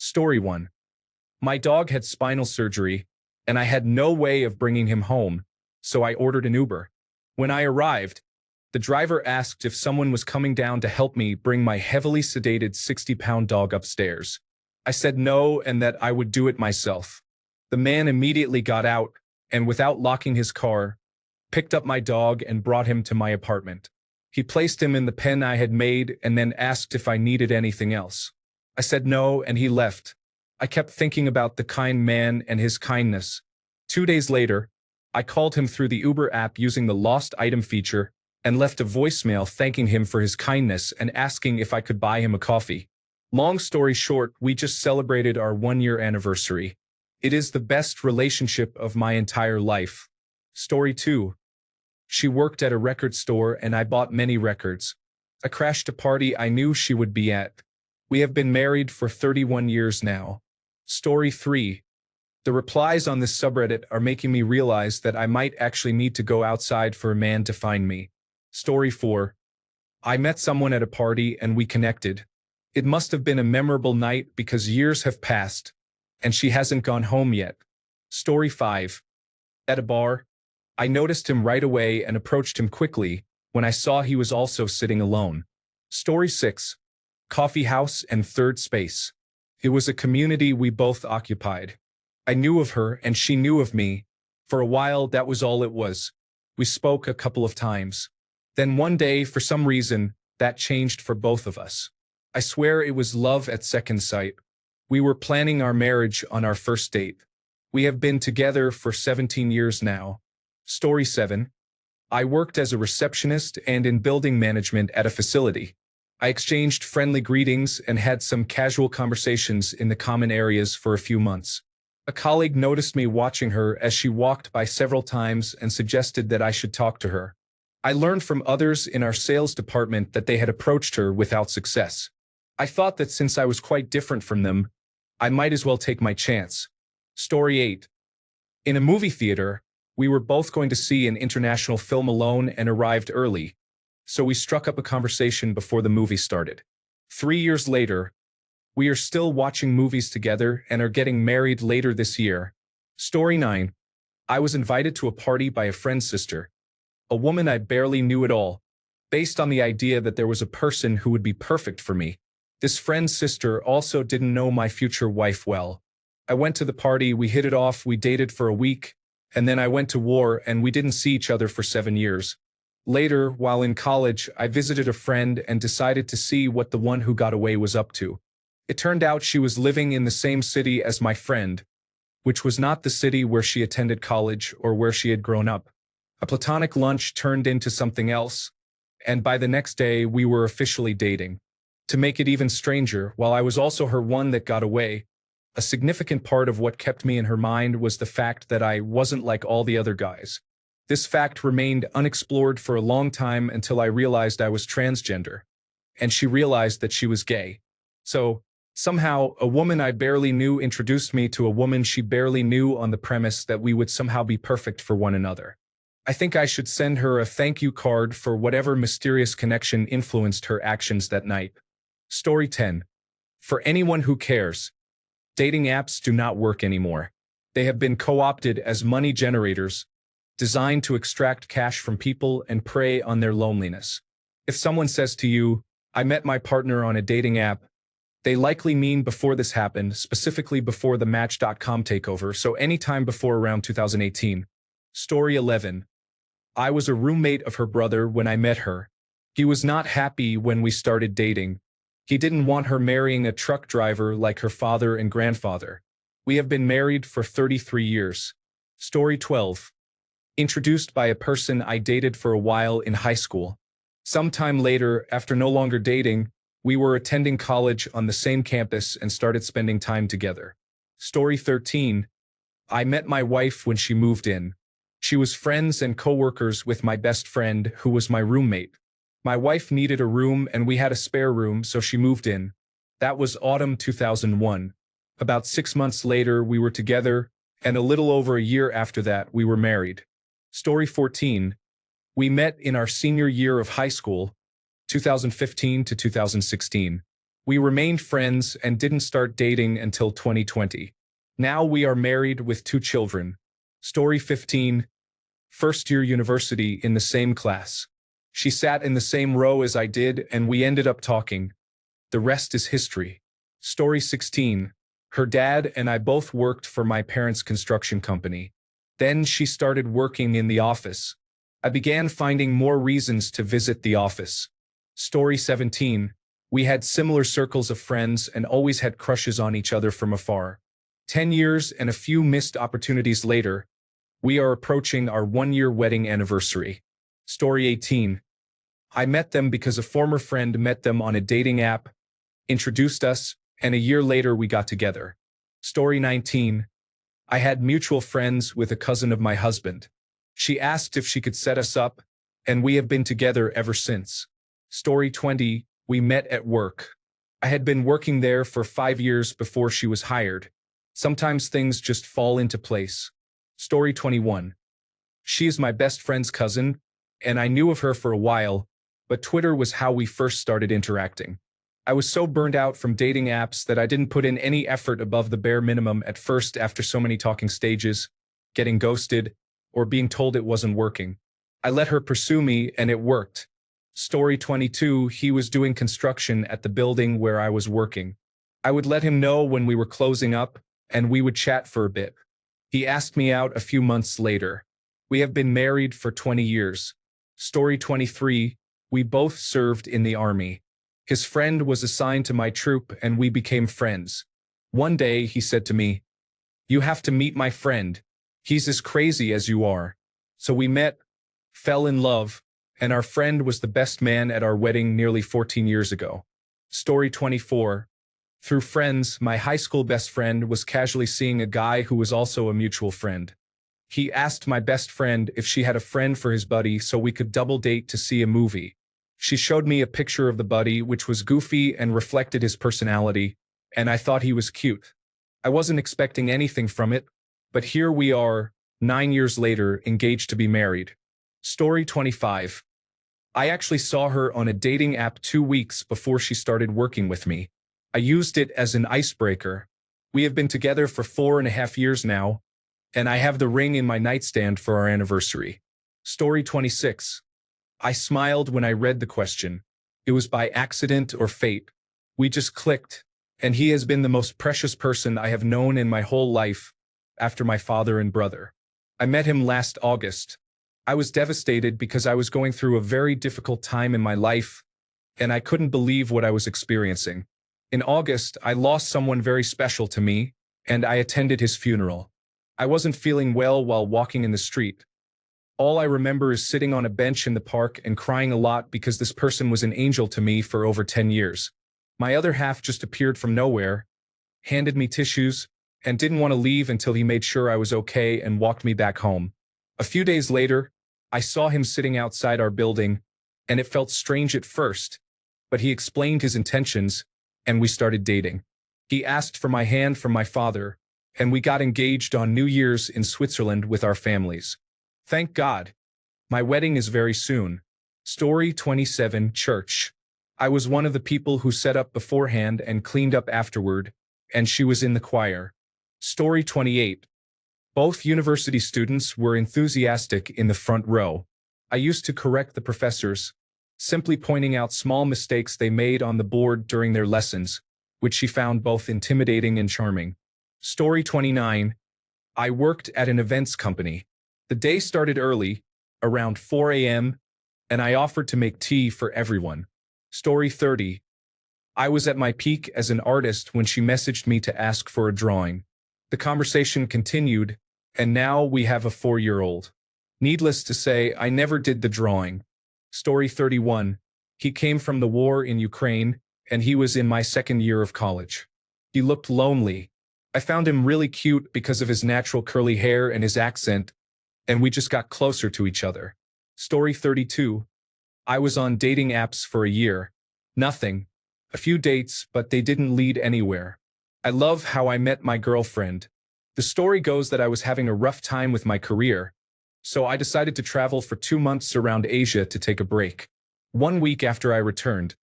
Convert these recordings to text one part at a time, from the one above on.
Story 1. My dog had spinal surgery, and I had no way of bringing him home, so I ordered an Uber. When I arrived, the driver asked if someone was coming down to help me bring my heavily sedated 60-pound dog upstairs. I said no and that I would do it myself. The man immediately got out and, without locking his car, picked up my dog and brought him to my apartment. He placed him in the pen I had made and then asked if I needed anything else. I said no and he left. I kept thinking about the kind man and his kindness. 2 days later, I called him through the Uber app using the lost item feature and left a voicemail thanking him for his kindness and asking if I could buy him a coffee. Long story short, we just celebrated our 1-year anniversary. It is the best relationship of my entire life. Story 2. She worked at a record store and I bought many records. I crashed a party I knew she would be at. We have been married for 31 years now. Story 3. The replies on this subreddit are making me realize that I might actually need to go outside for a man to find me. Story 4. I met someone at a party and we connected. It must have been a memorable night because years have passed, and she hasn't gone home yet. Story 5. At a bar, I noticed him right away and approached him quickly when I saw he was also sitting alone. Story 6. Coffee house and third space. It was a community we both occupied. I knew of her and she knew of me. For a while, that was all it was. We spoke a couple of times. Then one day, for some reason, that changed for both of us. I swear it was love at second sight. We were planning our marriage on our first date. We have been together for 17 years now. Story 7. I worked as a receptionist and in building management at a facility. I exchanged friendly greetings and had some casual conversations in the common areas for a few months. A colleague noticed me watching her as she walked by several times and suggested that I should talk to her. I learned from others in our sales department that they had approached her without success. I thought that since I was quite different from them, I might as well take my chance. Story 8. In a movie theater, we were both going to see an international film alone and arrived early, so we struck up a conversation before the movie started. 3 years later, we are still watching movies together and are getting married later this year. Story 9. I was invited to a party by a friend's sister, a woman I barely knew at all, based on the idea that there was a person who would be perfect for me. This friend's sister also didn't know my future wife well. I went to the party, we hit it off, we dated for a week, and then I went to war and we didn't see each other for 7 years. Later, while in college, I visited a friend and decided to see what the one who got away was up to. It turned out she was living in the same city as my friend, which was not the city where she attended college or where she had grown up. A platonic lunch turned into something else, and by the next day we were officially dating. To make it even stranger, while I was also her one that got away, a significant part of what kept me in her mind was the fact that I wasn't like all the other guys. This fact remained unexplored for a long time until I realized I was transgender, and she realized that she was gay. So, somehow, a woman I barely knew introduced me to a woman she barely knew on the premise that we would somehow be perfect for one another. I think I should send her a thank you card for whatever mysterious connection influenced her actions that night. Story 10. For anyone who cares, dating apps do not work anymore. They have been co-opted as money generators, designed to extract cash from people and prey on their loneliness. If someone says to you, "I met my partner on a dating app," they likely mean before this happened, specifically before the Match.com takeover, so anytime before around 2018. Story 11. I was a roommate of her brother when I met her. He was not happy when we started dating. He didn't want her marrying a truck driver like her father and grandfather. We have been married for 33 years. Story 12. Introduced by a person I dated for a while in high school. Sometime later, after no longer dating, we were attending college on the same campus and started spending time together. Story 13. I met my wife when she moved in. She was friends and co-workers with my best friend, who was my roommate. My wife needed a room and we had a spare room, so she moved in. That was autumn 2001. About 6 months later, we were together, and a little over a year after that, we were married. Story 14. We met in our senior year of high school, 2015 to 2016. We remained friends and didn't start dating until 2020. Now we are married with 2 children. Story 15. First year university in the same class. She sat in the same row as I did and we ended up talking. The rest is history. Story 16. Her dad and I both worked for my parents' construction company. Then she started working in the office. I began finding more reasons to visit the office. Story 17. We had similar circles of friends and always had crushes on each other from afar. 10 years and a few missed opportunities later, we are approaching our 1-year wedding anniversary. Story 18. I met them because a former friend met them on a dating app, introduced us, and a year later we got together. Story 19. I had mutual friends with a cousin of my husband. She asked if she could set us up, and we have been together ever since. Story 20. We met at work. I had been working there for 5 years before she was hired. Sometimes things just fall into place. Story 21. She is my best friend's cousin, and I knew of her for a while, but Twitter was how we first started interacting. I was so burned out from dating apps that I didn't put in any effort above the bare minimum at first after so many talking stages, getting ghosted, or being told it wasn't working. I let her pursue me, and it worked. Story 22. He was doing construction at the building where I was working. I would let him know when we were closing up, and we would chat for a bit. He asked me out a few months later. We have been married for 20 years. Story 23. We both served in the army. His friend was assigned to my troop and we became friends. One day he said to me, "You have to meet my friend. He's as crazy as you are." So we met, fell in love, and our friend was the best man at our wedding nearly 14 years ago. Story 24. Through friends, my high school best friend was casually seeing a guy who was also a mutual friend. He asked my best friend if she had a friend for his buddy so we could double date to see a movie. She showed me a picture of the buddy, which was goofy and reflected his personality, and I thought he was cute. I wasn't expecting anything from it, but here we are, 9 years later, engaged to be married. Story 25. I actually saw her on a dating app 2 weeks before she started working with me. I used it as an icebreaker. We have been together for 4.5 years now, and I have the ring in my nightstand for our anniversary. Story 26. I smiled when I read the question. It was by accident or fate. We just clicked, and he has been the most precious person I have known in my whole life, after my father and brother. I met him last August. I was devastated because I was going through a very difficult time in my life, and I couldn't believe what I was experiencing. In August, I lost someone very special to me, and I attended his funeral. I wasn't feeling well while walking in the street. All I remember is sitting on a bench in the park and crying a lot because this person was an angel to me for over 10 years. My other half just appeared from nowhere, handed me tissues, and didn't want to leave until he made sure I was okay and walked me back home. A few days later, I saw him sitting outside our building, and it felt strange at first, but he explained his intentions, and we started dating. He asked for my hand from my father, and we got engaged on New Year's in Switzerland with our families. Thank God. My wedding is very soon. Story 27. Church. I was one of the people who set up beforehand and cleaned up afterward, and she was in the choir. Story 28. Both university students were enthusiastic in the front row. I used to correct the professors, simply pointing out small mistakes they made on the board during their lessons, which she found both intimidating and charming. Story 29. I worked at an events company. The day started early, around 4 a.m., and I offered to make tea for everyone. Story 30. I was at my peak as an artist when she messaged me to ask for a drawing. The conversation continued, and now we have a 4-year-old. Needless to say, I never did the drawing. Story 31. He came from the war in Ukraine, and he was in my 2nd year of college. He looked lonely. I found him really cute because of his natural curly hair and his accent, and we just got closer to each other. Story 32. I was on dating apps for a year. Nothing. A few dates, but they didn't lead anywhere. I love how I met my girlfriend. The story goes that I was having a rough time with my career, so I decided to travel for 2 months around Asia to take a break. 1 week after I returned,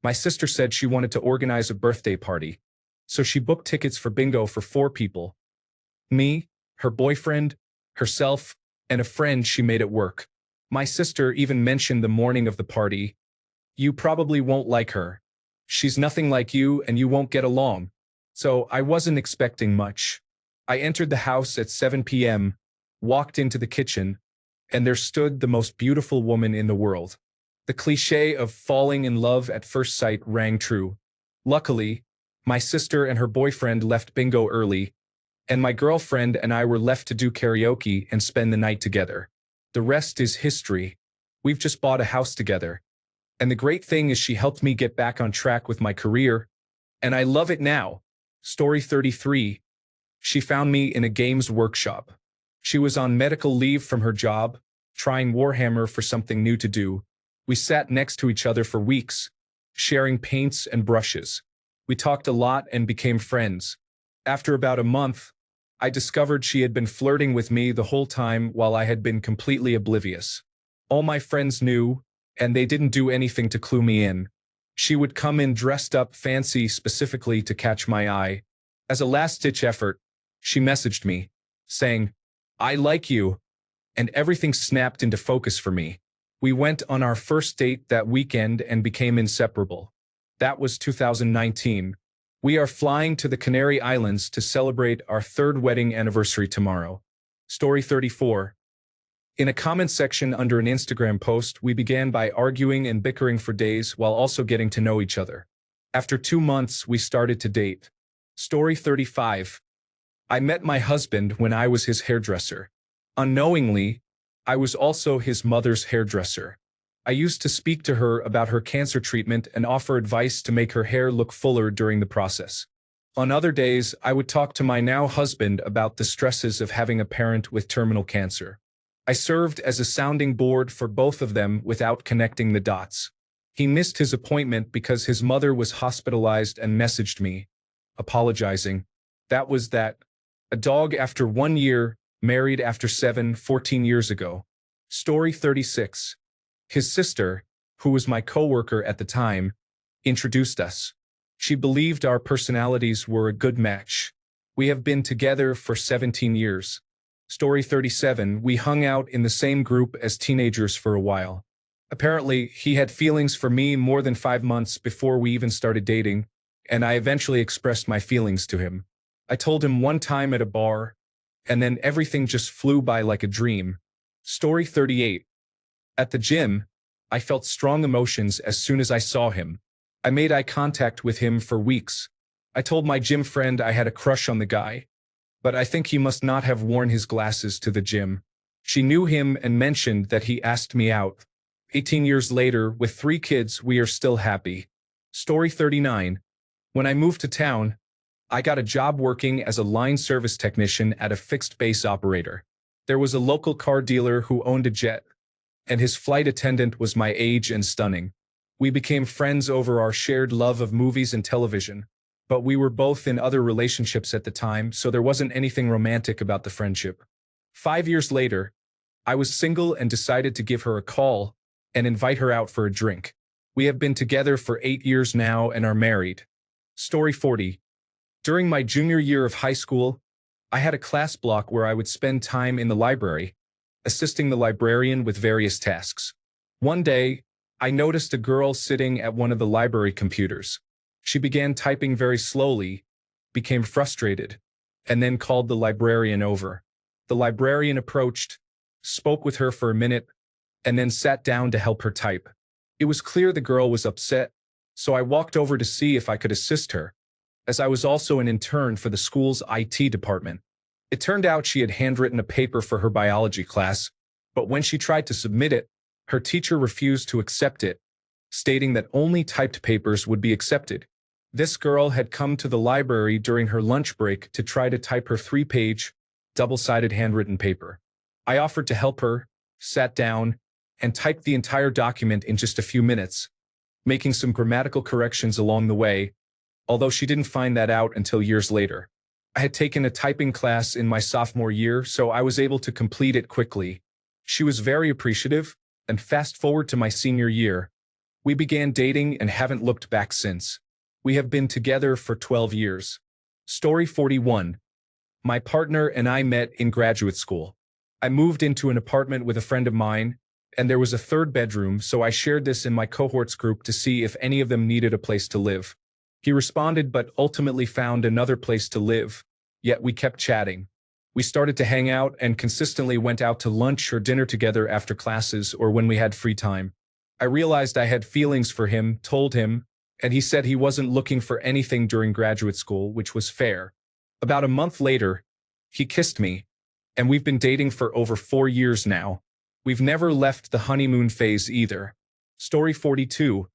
My sister said she wanted to organize a birthday party, so she booked tickets for bingo for 4 people. Me, her boyfriend, herself, and a friend she made at work. My sister even mentioned the morning of the party, "You probably won't like her. She's nothing like you and you won't get along." So I wasn't expecting much. I entered the house at 7 p.m., walked into the kitchen, and there stood the most beautiful woman in the world. The cliché of falling in love at first sight rang true. Luckily, my sister and her boyfriend left bingo early, and my girlfriend and I were left to do karaoke and spend the night together. The rest is history. We've just bought a house together. And the great thing is she helped me get back on track with my career, and I love it now. Story 33. She found me in a games workshop. She was on medical leave from her job, trying Warhammer for something new to do. We sat next to each other for weeks, sharing paints and brushes. We talked a lot and became friends. After about a month, I discovered she had been flirting with me the whole time while I had been completely oblivious. All my friends knew, and they didn't do anything to clue me in. She would come in dressed up fancy specifically to catch my eye. As a last-ditch effort, she messaged me, saying, "I like you," and everything snapped into focus for me. We went on our first date that weekend and became inseparable. That was 2019. We are flying to the Canary Islands to celebrate our 3rd wedding anniversary tomorrow. Story 34. In a comment section under an Instagram post, we began by arguing and bickering for days while also getting to know each other. After 2 months, we started to date. Story 35. I met my husband when I was his hairdresser. Unknowingly, I was also his mother's hairdresser. I used to speak to her about her cancer treatment and offer advice to make her hair look fuller during the process. On other days, I would talk to my now husband about the stresses of having a parent with terminal cancer. I served as a sounding board for both of them without connecting the dots. He missed his appointment because his mother was hospitalized and messaged me, apologizing. That was that. A dog after 1 year, married after 14 years ago. Story 36. His sister, who was my coworker at the time, introduced us. She believed our personalities were a good match. We have been together for 17 years. Story 37. We hung out in the same group as teenagers for a while. Apparently, he had feelings for me more than 5 months before we even started dating, and I eventually expressed my feelings to him. I told him one time at a bar, and then everything just flew by like a dream. Story 38. At the gym, I felt strong emotions as soon as I saw him. I made eye contact with him for weeks. I told my gym friend I had a crush on the guy, but I think he must not have worn his glasses to the gym. She knew him and mentioned that he asked me out. 18 years later, with 3 kids, we are still happy. Story 39. When I moved to town, I got a job working as a line service technician at a fixed base operator. There was a local car dealer who owned a jet, and his flight attendant was my age and stunning. We became friends over our shared love of movies and television, but we were both in other relationships at the time, so there wasn't anything romantic about the friendship. 5 years later, I was single and decided to give her a call and invite her out for a drink. We have been together for 8 years now and are married. Story 40. During my junior year of high school, I had a class block where I would spend time in the library, assisting the librarian with various tasks. One day, I noticed a girl sitting at one of the library computers. She began typing very slowly, became frustrated, and then called the librarian over. The librarian approached, spoke with her for a minute, and then sat down to help her type. It was clear the girl was upset, so I walked over to see if I could assist her, as I was also an intern for the school's IT department. It turned out she had handwritten a paper for her biology class, but when she tried to submit it, her teacher refused to accept it, stating that only typed papers would be accepted. This girl had come to the library during her lunch break to try to type her 3-page, double-sided handwritten paper. I offered to help her, sat down, and typed the entire document in just a few minutes, making some grammatical corrections along the way, although she didn't find that out until years later. I had taken a typing class in my sophomore year, so I was able to complete it quickly. She was very appreciative, and fast forward to my senior year. We began dating and haven't looked back since. We have been together for 12 years. Story 41. My partner and I met in graduate school. I moved into an apartment with a friend of mine, and there was a third bedroom, so I shared this in my cohorts group to see if any of them needed a place to live. He responded but ultimately found another place to live, yet we kept chatting. We started to hang out and consistently went out to lunch or dinner together after classes or when we had free time. I realized I had feelings for him, told him, and he said he wasn't looking for anything during graduate school, which was fair. About a month later, he kissed me, and we've been dating for over 4 years now. We've never left the honeymoon phase either. Story 42.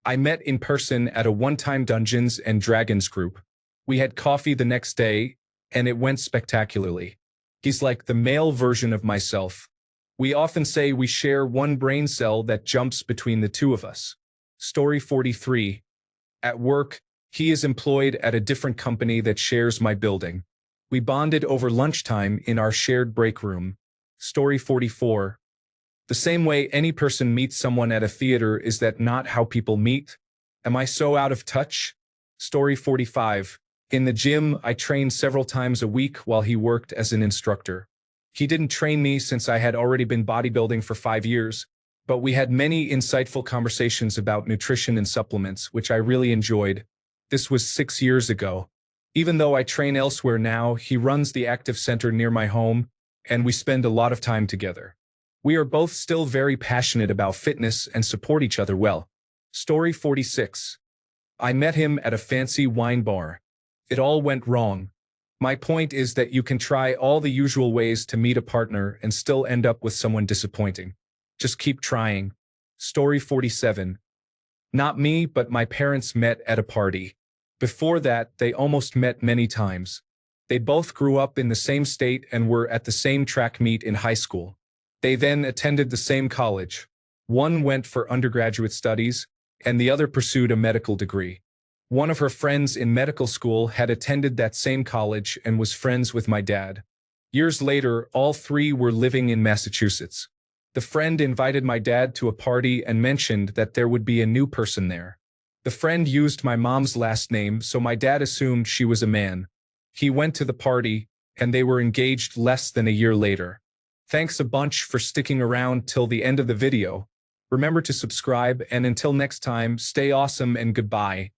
I met in person at a one-time Dungeons and Dragons group. We had coffee the next day, and it went spectacularly. He's like the male version of myself. We often say we share one brain cell that jumps between the two of us. Story 43. At work, he is employed at a different company that shares my building. We bonded over lunchtime in our shared break room. Story 44. The same way any person meets someone at a theater, is that not how people meet? Am I so out of touch? Story 45. In the gym, I trained several times a week while he worked as an instructor. He didn't train me since I had already been bodybuilding for 5 years, but we had many insightful conversations about nutrition and supplements, which I really enjoyed. This was 6 years ago. Even though I train elsewhere now, he runs the active center near my home, and we spend a lot of time together. We are both still very passionate about fitness and support each other well. Story 46. I met him at a fancy wine bar. It all went wrong. My point is that you can try all the usual ways to meet a partner and still end up with someone disappointing. Just keep trying. Story 47. Not me, but my parents met at a party. Before that, they almost met many times. They both grew up in the same state and were at the same track meet in high school. They then attended the same college. One went for undergraduate studies, and the other pursued a medical degree. One of her friends in medical school had attended that same college and was friends with my dad. Years later, all three were living in Massachusetts. The friend invited my dad to a party and mentioned that there would be a new person there. The friend used my mom's last name, so my dad assumed she was a man. He went to the party, and they were engaged less than a year later. Thanks a bunch for sticking around till the end of the video. Remember to subscribe, and until next time, stay awesome and goodbye.